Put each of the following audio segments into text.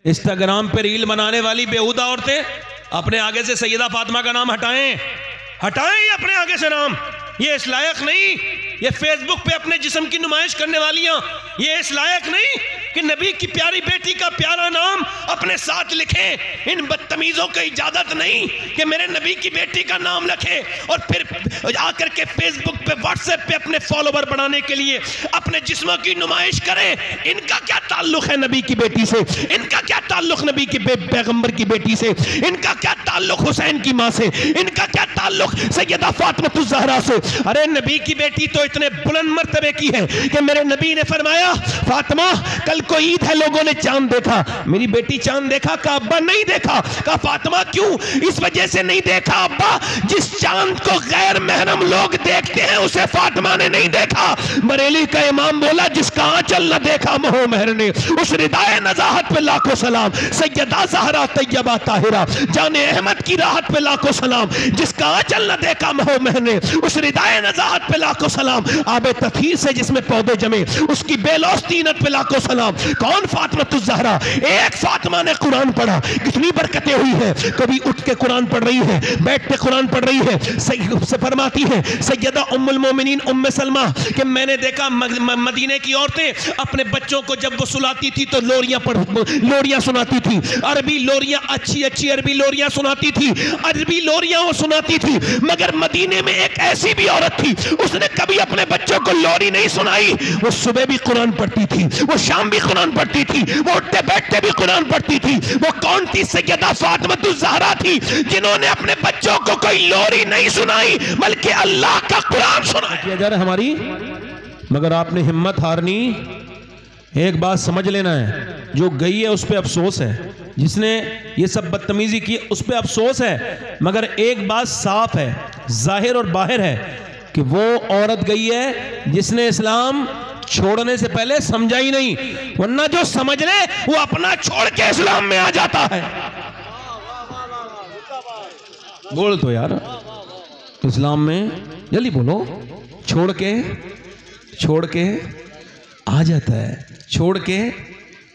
Instagram पे reel बनाने वाली बेहुदा औरतें अपने आगे से सैयदा फातिमा का नाम हटाएं, हटाएं अपने आगे से नाम। ये इस लायक नहीं। ये फेसबुक पे अपने जिस्म की नुमाइश करने वालियां, ये इस लायक नहीं कि नबी की प्यारी बेटी का प्यारा नाम अपने साथ लिखें। इन बदतमीजों को इजाजत नहीं कि मेरे नबी की बेटी का नाम लिखें और फिर आकर के फेसबुक पे व्हाट्सएप पे अपने फॉलोवर बढ़ाने के लिए अपने जिस्मों की नुमाइश करें। इनका क्या ताल्लुक है नबी की बेटी से? इनका क्या ताल्लुक नबी की पैगंबर की बेटी से? इनका क्या ताल्लुक हुसैन की मां से? इनका क्या ताल्लुक सैयदा फातिमा ज़हरा से? अरे नबी की बेटी तो इतने बुलंद मर्तबे की है कि मेरे नबी ने फरमाया, फातिमा कल को ईद है, लोगों ने चांद देखा, मेरी बेटी चांद देखा? का अब्बा नहीं देखा। का फातिमा क्यों? इस वजह से नहीं देखा अब्बा, जिस चांद को गैर महरम लोग देखते हैं उसे फातिमा ने नहीं देखा। बरेली का इमाम बोला, जिसका आंचल न देखा महो महर ने, उस रिदाए नजाहत पे लाखों सलाम। सैयदा ज़हरा तैयबा ताहिरा जाने अहमद की राहत पे लाखों सलाम। जिसका आंचल न देखा महो महर ने, उस रिदाए नजाहत पे लाखों सलाम। आबे तथीर से जिसमें पौधे जमे, उसकी बेलौस तीनत पे लाखों सलाम। कौन? फातिमा ज़हरा। एक फातिमा ने कुरान पढ़ा, कितनी बरकतें हुई है। कभी उठ के कुरान पढ़ रही है, बैठ के कुरान पढ़ रही है। से फरमाती है सैयदा उम्मुल मोमिनीन उम्मे सलमा कि मैंने देखा मदीने की औरतें अपने बच्चों को जब वो सुलाती थी तो लोरियां सुनाती थी। अरबी लोरियां, अच्छी अच्छी अरबी लोरियां सुनाती थी, अरबी लोरियां वो सुनाती थी। मगर मदीने में एक ऐसी भी औरत थी, उसने कभी अपने बच्चों को लोरी नहीं सुनाई। वो सुबह भी कुरान पढ़ती थी, वो शाम भी कुरान पढ़ती थी, वो उठते बैठते भी कुरान पढ़ती थी। वो कौन थी? सैयदा फातिमा ज़हरा थी, जिन्होंने अपने बच्चों को कोई लोरी नहीं सुनाई बल्कि अल्लाह का कुरान सुनाया जा रहा हमारी। मगर आपने हिम्मत हारनी। एक बात समझ लेना है, जो गई है उस पर अफसोस है, जिसने ये सब बदतमीजी की उस पर अफसोस है। मगर एक बात साफ है, जाहिर और बाहिर है कि वो औरत गई है जिसने इस्लाम छोड़ने से पहले समझा ही नहीं, वरना जो समझ ले वो अपना छोड़ के इस्लाम में आ जाता है। बोल तो यार, इस्लाम में जल्दी बोलो। छोड़ के आ जाता है, छोड़ के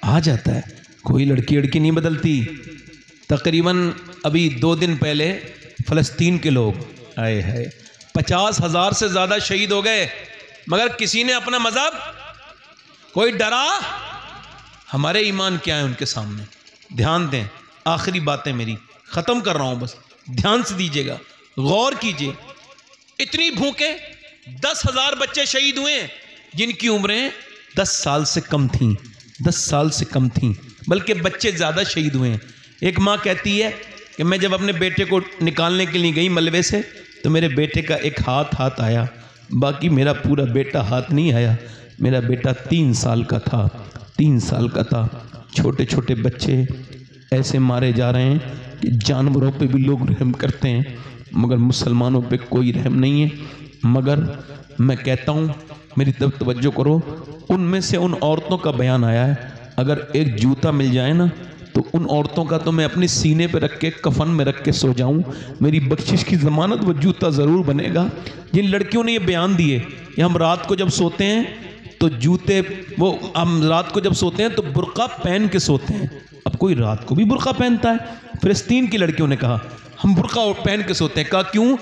आ जाता है। कोई लड़की नहीं बदलती। तकरीबन अभी 2 दिन पहले फ़लस्तीन के लोग आए हैं, 50,000 से ज़्यादा शहीद हो गए, मगर किसी ने अपना मज़हब, कोई डरा? हमारे ईमान क्या है उनके सामने? ध्यान दें, आखिरी बातें मेरी ख़त्म कर रहा हूँ, बस ध्यान से दीजिएगा, गौर कीजिए। इतनी भूखे 10,000 बच्चे शहीद हुए जिनकी उम्रें 10 साल से कम थीं, 10 साल से कम थीं, बल्कि बच्चे ज़्यादा शहीद हुए हैं। एक माँ कहती है कि मैं जब अपने बेटे को निकालने के लिए गई मलबे से तो मेरे बेटे का एक हाथ आया, बाकी मेरा पूरा बेटा हाथ नहीं आया। मेरा बेटा 3 साल का था, 3 साल का था। छोटे छोटे बच्चे ऐसे मारे जा रहे हैं कि जानवरों पे भी लोग रहम करते हैं, मगर मुसलमानों पे कोई रहम नहीं है। मगर मैं कहता हूँ, मेरी तरफ तवज्जो करो, उनमें से उन औरतों का बयान आया है, अगर एक जूता मिल जाए ना तो उन औरतों का तो मैं अपने सीने पे रख के, कफन में रख के सो जाऊं, मेरी बख्शिश की ज़मानत वो जूता ज़रूर बनेगा। जिन लड़कियों ने ये बयान दिए कि हम रात को जब सोते हैं तो जूते, वो हम रात को जब सोते हैं तो बुर्का पहन के सोते हैं। अब कोई रात को भी बुर्का पहनता है? फ़लस्तीन की लड़कियों ने कहा हम बुर्का पहन के सोते हैं। कहा क्यों?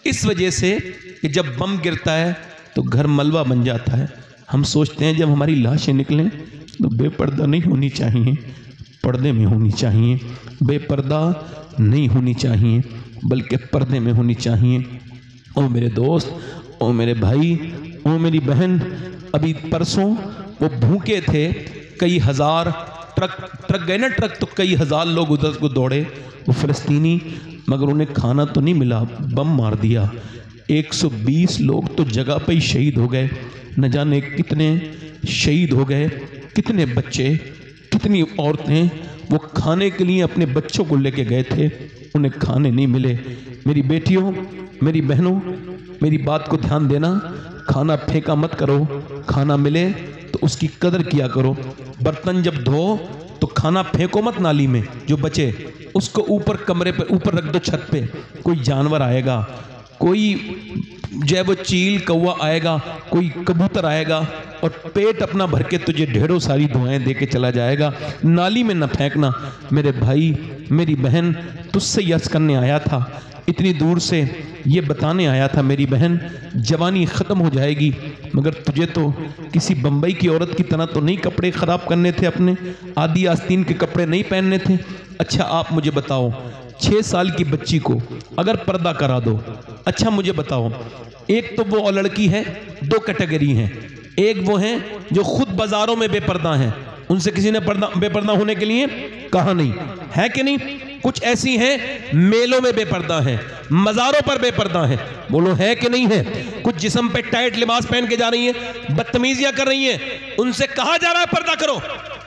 इस वजह से कि जब बम गिरता है तो घर मलबा बन जाता है। हम सोचते हैं जब हमारी लाशें निकलें तो बेपर्दा नहीं होनी चाहिए, पर्दे में होनी चाहिए। बेपर्दा नहीं होनी चाहिए बल्कि पर्दे में होनी चाहिए। ओ मेरे दोस्त, ओ मेरे भाई, ओ मेरी बहन, अभी परसों वो भूखे थे, कई हज़ार ट्रक गए ना, ट्रक तो कई हज़ार लोग उधर को दौड़े, वो फ़लस्तीनी, मगर उन्हें खाना तो नहीं मिला, बम मार दिया। 120 लोग तो जगह पे ही शहीद हो गए। न जाने कितने शहीद हो गए, कितने बच्चे, कितनी औरतें वो खाने के लिए अपने बच्चों को लेके गए थे, उन्हें खाने नहीं मिले। मेरी बेटियों, मेरी बहनों, मेरी बात को ध्यान देना। खाना फेंका मत करो, खाना मिले तो उसकी कदर किया करो। बर्तन जब धो तो खाना फेंको मत नाली में, जो बचे उसको ऊपर कमरे पे ऊपर रख दो, छत पे। कोई जानवर आएगा, कोई जो है वो चील कौवा आएगा, कोई कबूतर आएगा और पेट अपना भर के तुझे ढेरों सारी दुआएं दे के चला जाएगा। नाली में न फेंकना। मेरे भाई मेरी बहन, तुझसे यस करने आया था, इतनी दूर से ये बताने आया था मेरी बहन जवानी ख़त्म हो जाएगी, मगर तुझे तो किसी बम्बई की औरत की तरह तो नहीं कपड़े ख़राब करने थे, अपने आदि आस्तीन के कपड़े नहीं पहनने थे। अच्छा आप मुझे बताओ, 6 साल की बच्ची को अगर पर्दा करा दो, अच्छा मुझे बताओ, एक तो वो लड़की है, 2 कैटेगरी हैं। एक वो हैं जो खुद बाज़ारों में बेपर्दा हैं, उनसे किसी ने बेपर्दा होने के लिए कहा नहीं है कि नहीं। कुछ ऐसी हैं मेलों में बेपर्दा हैं, मज़ारों पर बेपर्दा हैं, बोलो है कि नहीं है। कुछ जिस्म पे टाइट लिबास पहन के जा रही हैं, बदतमीजियां कर रही हैं, उनसे कहा जा रहा है पर्दा करो,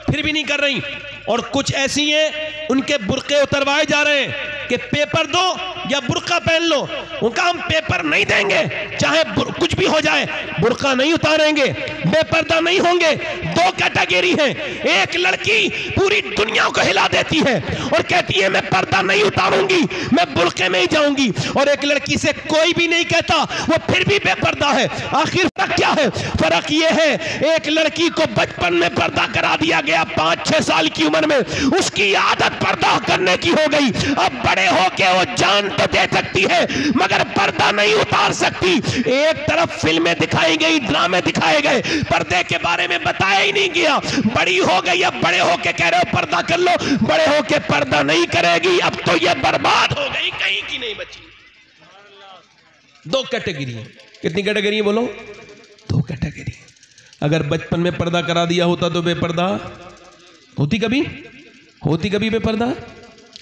फिर भी नहीं कर रही। और कुछ ऐसी हैं उनके बुर्के उतरवाए जा रहे हैं कि पेपर दो या बुर्का पहन लो। उनका हम पेपर नहीं देंगे, चाहे कुछ भी हो जाए, बुर्का नहीं उतारेंगे, बेपर्दा नहीं होंगे। 2 कैटेगरी हैं। एक लड़की पूरी दुनिया को हिला देती है और कहती है मैं पर्दा नहीं उतारूंगी, मैं बुर्के में ही जाऊंगी, और एक लड़की से कोई भी नहीं कहता, वो फिर भी बेपर्दा है। आखिर फर्क क्या है? फर्क ये है, एक लड़की को बचपन में पर्दा करा दिया गया, 5-6 साल की उम्र में उसकी आदत पर्दा करने की हो गई। अब बड़े होके वो जान तो दे सकती है मगर पर्दा नहीं उतार सकती। एक तरफ फिल्में दिखाई गई, ड्रामे दिखाए गए, पर्दे के बारे में बताया ही नहीं गया। बड़ी हो गई, अब बड़े होके कह रहे हो पर्दा कर लो, बड़े होके पर्दा नहीं करेगी, अब तो ये बर्बाद हो गई, कहीं की नहीं बची। 2 कैटेगरी है। कितनी कैटेगरी है बोलो? 2 कैटेगरी। अगर बचपन में पर्दा करा दिया होता तो बेपर्दा होती कभी? होती कभी बेपर्दा?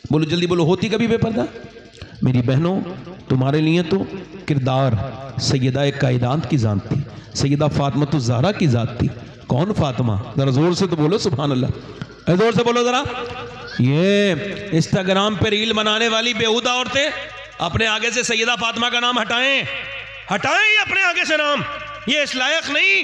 बोलो जल्दी बोलो, होती कभी बेपर्दा? मेरी बहनों, तुम्हारे लिए तो किरदार सैयदा कायनात की जात थी, सैयदा फातिमा ज़हरा की जात थी। कौन फातिमा? जरा जोर से तो बोलो सुभान अल्लाह, जोर से बोलो जरा। ये इंस्टाग्राम पे रील बनाने वाली बेहुदा औरतें अपने आगे से सैयदा फातिमा का नाम हटाएं, हटाएं अपने आगे से नाम। ये इस लायक नहीं,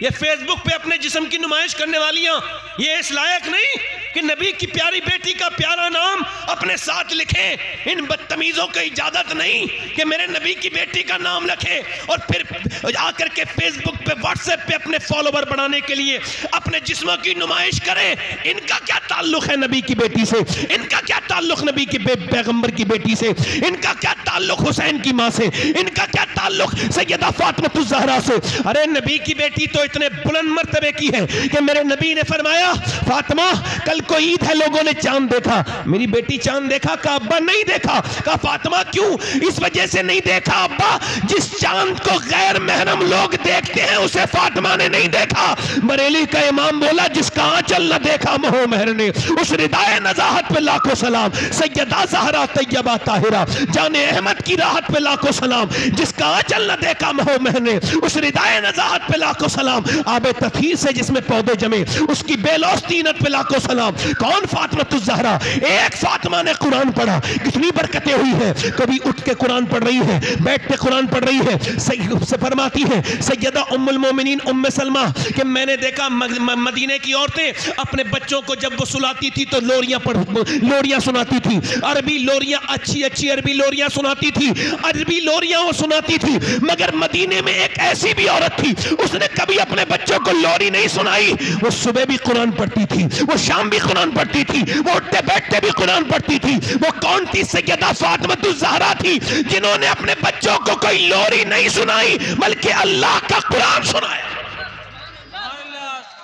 ये फेसबुक पे अपने जिस्म की नुमाइश करने वालियां, ये इस लायक नहीं कि नबी की प्यारी बेटी का प्यारा नाम अपने साथ लिखें। इन बदतमीजों को इजाजत नहीं कि मेरे नबी की बेटी का नाम लिखें और फिर आकर के फेसबुक पे, व्हाट्सएप पे अपने फॉलोवर बढ़ाने के लिए अपने जिस्मों की नुमाइश करें। इनका क्या ताल्लुक है नबी की बेटी से? इनका क्या ताल्लुक नबी की पैगंबर की बेटी से? इनका क्या ताल्लुक हुसैन की माँ से? इनका क्या ताल्लुक सैयदा फातिमा ज़हरा से? अरे नबी की बेटी तो इतने बुलंद मर्तबे की है कि मेरे नबी ने फरमाया, फातिमा कल को ईद है, लोगों ने चांद देखा, मेरी बेटी चांद देखा? का अब्बा नहीं देखा। का फातिमा क्यों? इस वजह से नहीं देखा अब्बा, जिस चांद को गैर महरम लोग देखते हैं उसे फातिमा ने नहीं देखा। बरेली का इमाम बोला, जिसका आंचल न देखा महो महर ने, उस रिदाए नजाहत पे लाखों सलाम। सैयदा ज़हरा तैयबा ताहिरा जाने अहमद की राहत पे लाखों सलाम। जिसका आंचल न देखा महो महर ने, उस रिदाए नजाहत पे लाखों सलाम। आबे तथीर से जिसमें पौधे जमे, उसकी बेलौस तीनत पे लाखों सलाम। कौन? फातिमा ज़हरा। एक फातिमा ने कुरान पढ़ा, कितनी बरकतें हुई है। कभी उठ के कुरान पढ़ रही है, बैठ के कुरान पढ़ रही है। से फरमाती है सैयदा उम्मुल मोमिनीन उम्मे सलमा कि मैंने देखा मदीने की औरतें अपने बच्चों को जब वो सुलाती थी तो लोरियां सुनाती थी। अरबी लोरियां, अच्छी अच्छी अरबी लोरियां सुनाती थी, अरबी लोरियां वो सुनाती थी। मगर मदीने में एक ऐसी भी औरत थी, उसने कभी अपने बच्चों को लोरी नहीं सुनाई। वो सुबह भी कुरान पढ़ती थी, वो शाम भी कुरान पढ़ती थी, वो उठते बैठते भी कुरान पढ़ती थी। वो कौन थी? सैयदा फातिमा ज़हरा थी, जिन्होंने अपने बच्चों को कोई लोरी नहीं सुनाई बल्कि अल्लाह का कुरान सुनाया।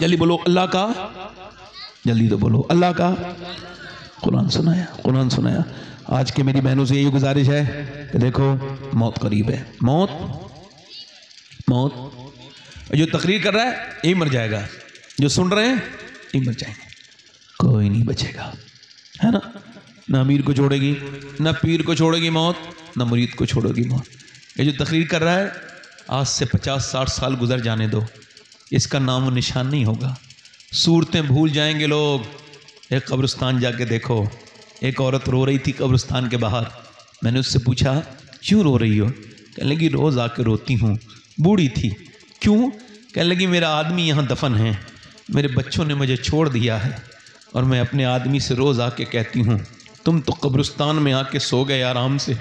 जल्दी बोलो अल्लाह का, जल्दी तो बोलो अल्लाह का कुरान सुनाया, कुरान सुनाया। आज के मेरी बहनों से यही गुजारिश है कि देखो मौत करीब है, मौत जो तकरीर कर रहा है यही मर जाएगा, जो सुन रहे हैं यही मर जाएंगे, कोई नहीं बचेगा, है ना। ना अमीर को छोड़ेगी, ना पीर को छोड़ेगी मौत, ना मुरीद को छोड़ेगी मौत। ये जो तकरीर कर रहा है, आज से 50-60 साल गुजर जाने दो, इसका नाम व निशान नहीं होगा। सूरतें भूल जाएंगे लोग। एक कब्रिस्तान जाके देखो, एक औरत रो रही थी कब्रिस्तान के बाहर। मैंने उससे पूछा क्यों रो रही हो? कहने लगी रोज़ आके रोती हूँ। बूढ़ी थी। क्यों? कहने लगी मेरा आदमी यहाँ दफन है, मेरे बच्चों ने मुझे छोड़ दिया है और मैं अपने आदमी से रोज़ आके कहती हूँ तुम तो कब्रिस्तान में आके सो गए आराम से,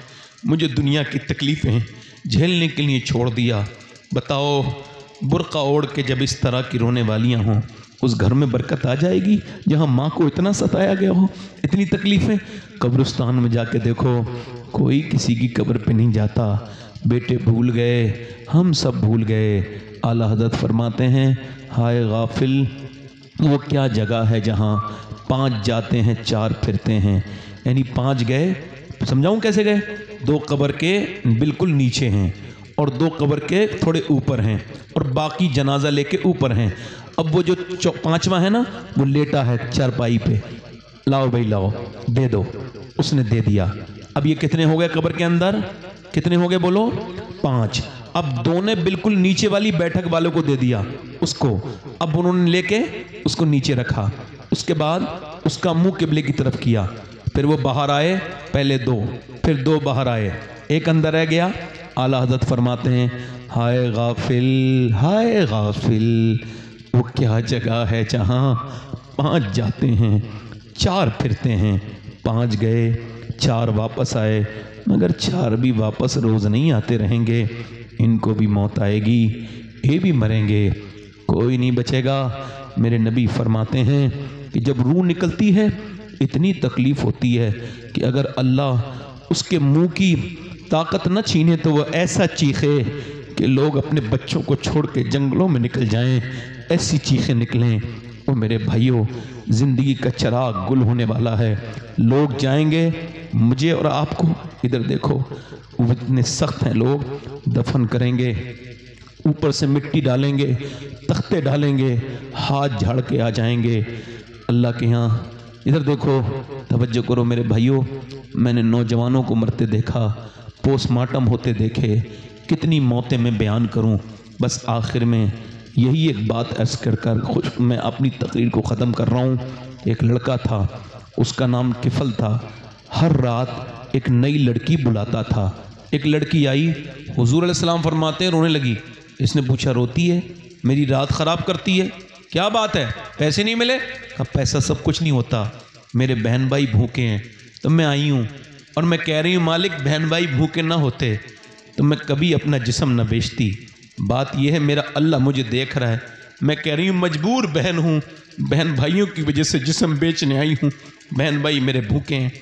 मुझे दुनिया की तकलीफ़ें झेलने के लिए छोड़ दिया। बताओ, बुर्का ओढ़ के जब इस तरह की रोने वालियाँ हों, उस घर में बरकत आ जाएगी जहाँ माँ को इतना सताया गया हो, इतनी तकलीफ़ें। कब्रिस्तान में जाके देखो, कोई किसी की कब्र पे नहीं जाता। बेटे भूल गए, हम सब भूल गए। आला हज़रत फरमाते हैं, हाय गाफिल, वो क्या जगह है जहाँ 5 जाते हैं 4 फिरते हैं। यानी 5 गए, समझाऊं कैसे गए? 2 कब्र के बिल्कुल नीचे हैं और 2 कब्र के थोड़े ऊपर हैं और बाकी जनाजा लेके ऊपर हैं। अब वो जो 5वां है ना, वो लेटा है चारपाई पे। लाओ भाई लाओ, दे दो। उसने दे दिया। अब ये कितने हो गए कब्र के अंदर? कितने हो गए बोलो? 5। अब 2 ने बिल्कुल नीचे वाली बैठक वालों को दे दिया उसको। अब उन्होंने लेके उसको नीचे रखा। उसके बाद उसका मुंह किबले की तरफ किया। फिर वो बाहर आए, पहले 2, फिर 2 बाहर आए, एक अंदर रह गया। आला हज़रत फरमाते हैं, हाय गाफिल, हाय गाफिल, वो क्या जगह है जहाँ 5 जाते हैं 4 फिरते हैं। 5 गए, 4 वापस आए, मगर 4 भी वापस रोज़ नहीं आते रहेंगे। इनको भी मौत आएगी, ये भी मरेंगे, कोई नहीं बचेगा। मेरे नबी फरमाते हैं कि जब रूह निकलती है इतनी तकलीफ़ होती है कि अगर अल्लाह उसके मुंह की ताकत न छीने तो वह ऐसा चीखे कि लोग अपने बच्चों को छोड़ के जंगलों में निकल जाएं। ऐसी चीखें निकलें। वो मेरे भाइयों, ज़िंदगी का चिराग गुल होने वाला है। लोग जाएंगे, मुझे और आपको, इधर देखो, वो इतने सख्त हैं, लोग दफन करेंगे, ऊपर से मिट्टी डालेंगे, तख्ते डालेंगे, हाथ झाड़ के आ जाएंगे अल्लाह के यहाँ। इधर देखो, तवज्जो करो मेरे भाइयों, मैंने नौजवानों को मरते देखा, पोस्टमार्टम होते देखे, कितनी मौतें मैं बयान करूं। बस आखिर में यही एक बात अर्ज़ कर खुश मैं अपनी तकरीर को ख़त्म कर रहा हूं। एक लड़का था, उसका नाम किफल था। हर रात एक नई लड़की बुलाता था। एक लड़की आई, हुजूर अलैहिस्सलाम फरमाते हैं रोने लगी। इसने पूछा, रोती है? मेरी रात ख़राब करती है, क्या बात है? पैसे नहीं मिले? कहा, पैसा सब कुछ नहीं होता, मेरे बहन भाई भूखे हैं तो मैं आई हूँ। और मैं कह रही हूँ मालिक, बहन भाई भूखे ना होते तो मैं कभी अपना जिस्म न बेचती। बात यह है, मेरा अल्लाह मुझे देख रहा है। मैं कह रही हूँ मजबूर बहन हूँ, बहन भाइयों की वजह से जिस्म बेचने आई हूँ, बहन भाई मेरे भूखे हैं।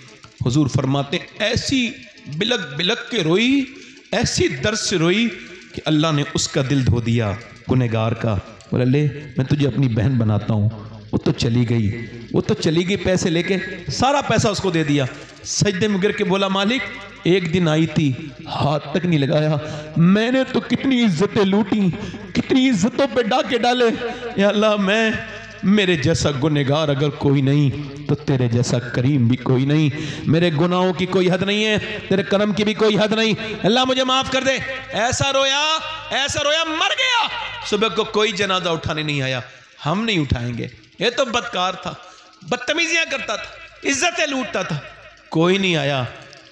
हुजूर फरमाते, ऐसी बिलक बिलक के रोई, ऐसी दर्द से रोई कि अल्लाह ने उसका दिल धो दिया, गुनहगार का। बोला, ले मैं तुझे अपनी बहन बनाता हूँ। वो तो चली गई, वो तो चली गई, पैसे लेके सारा पैसा उसको दे दिया। सजदे में गिर के बोला, मालिक एक दिन आई थी, हाथ तक नहीं लगाया, मैंने तो कितनी इज्जतें लूटी, कितनी इज्जतों पे डाके डाले। या अल्लाह, मैं मेरे जैसा गुनहगार अगर कोई नहीं तो तेरे जैसा करीम भी कोई नहीं। मेरे गुनाहों की कोई हद नहीं है, तेरे करम की भी कोई हद नहीं। अल्लाह मुझे माफ कर दे। ऐसा रोया मर गया। सुबह को कोई जनाजा उठाने नहीं आया। हम नहीं उठाएंगे, ये तो बदकार था, बदतमीजियां करता था, इज्जतें लूटता था, कोई नहीं आया।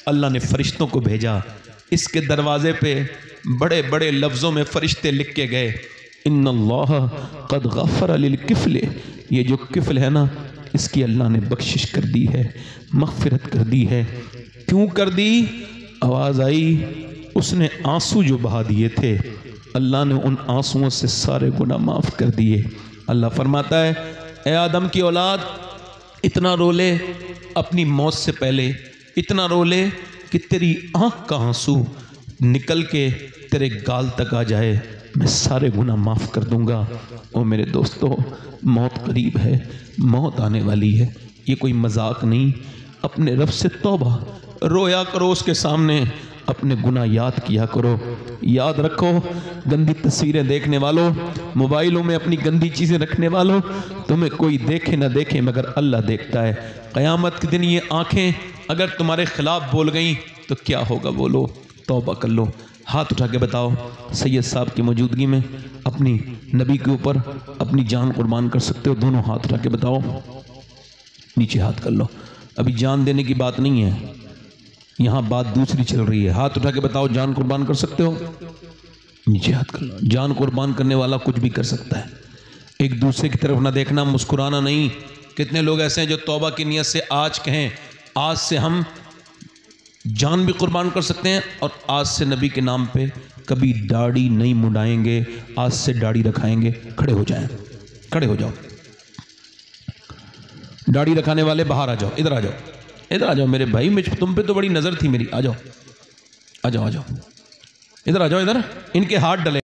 अल्लाह ने फरिश्तों को भेजा, इसके दरवाजे पे बड़े बड़े लफ्ज़ों में फरिश्ते लिख के गए, इन्नल्लाह क़द गफ़र लिल किफ़ल। ये जो किफ़ल है ना, इसकी अल्लाह ने बख्शिश कर दी है, मग़फ़िरत कर दी है। क्यों कर दी? आवाज़ आई, उसने आंसू जो बहा दिए थे, अल्लाह ने उन आंसुओं से सारे गुनाह माफ़ कर दिए। अल्लाह फरमाता है, ए आदम की औलाद, इतना रो ले अपनी मौत से पहले, इतना रो ले कि तेरी आँख का आंसू निकल के तेरे गाल तक आ जाए, मैं सारे गुनाह माफ़ कर दूंगा। ओ मेरे दोस्तों, मौत करीब है, मौत आने वाली है, ये कोई मजाक नहीं। अपने रब से तौबा, रोया करो उसके सामने, अपने गुनाह याद किया करो। याद रखो, गंदी तस्वीरें देखने वालों, मोबाइलों में अपनी गंदी चीज़ें रखने वालों, तुम्हें कोई देखे ना देखे मगर अल्लाह देखता है। क़यामत के दिन ये आँखें अगर तुम्हारे खिलाफ बोल गई तो क्या होगा? बोलो, तौबा कर लो। हाथ उठा के बताओ, सैयद साहब की मौजूदगी में अपनी नबी के ऊपर अपनी जान कुर्बान कर सकते हो? दोनों हाथ उठा के बताओ, नीचे हाथ कर लो। अभी जान देने की बात नहीं है, यहाँ बात दूसरी चल रही है। हाथ उठा के बताओ, जान कुर्बान कर सकते हो? नीचे हाथ कर लो। जान कुर्बान करने वाला कुछ भी कर सकता है। एक दूसरे की तरफ ना देखना, मुस्कुराना नहीं। कितने लोग ऐसे हैं जो तौबा की नीयत से आज कहें, आज से हम जान भी कुर्बान कर सकते हैं, और आज से नबी के नाम पे कभी दाढ़ी नहीं मुंडाएंगे, आज से दाढ़ी रखाएंगे। खड़े हो जाएं, खड़े हो जाओ। दाढ़ी रखाने वाले बाहर आ जाओ, इधर आ जाओ, इधर आ जाओ मेरे भाई, मुझ तुम पे तो बड़ी नज़र थी मेरी। आ जाओ, आ जाओ, आ जाओ, इधर आ जाओ, इधर इनके हाथ डले।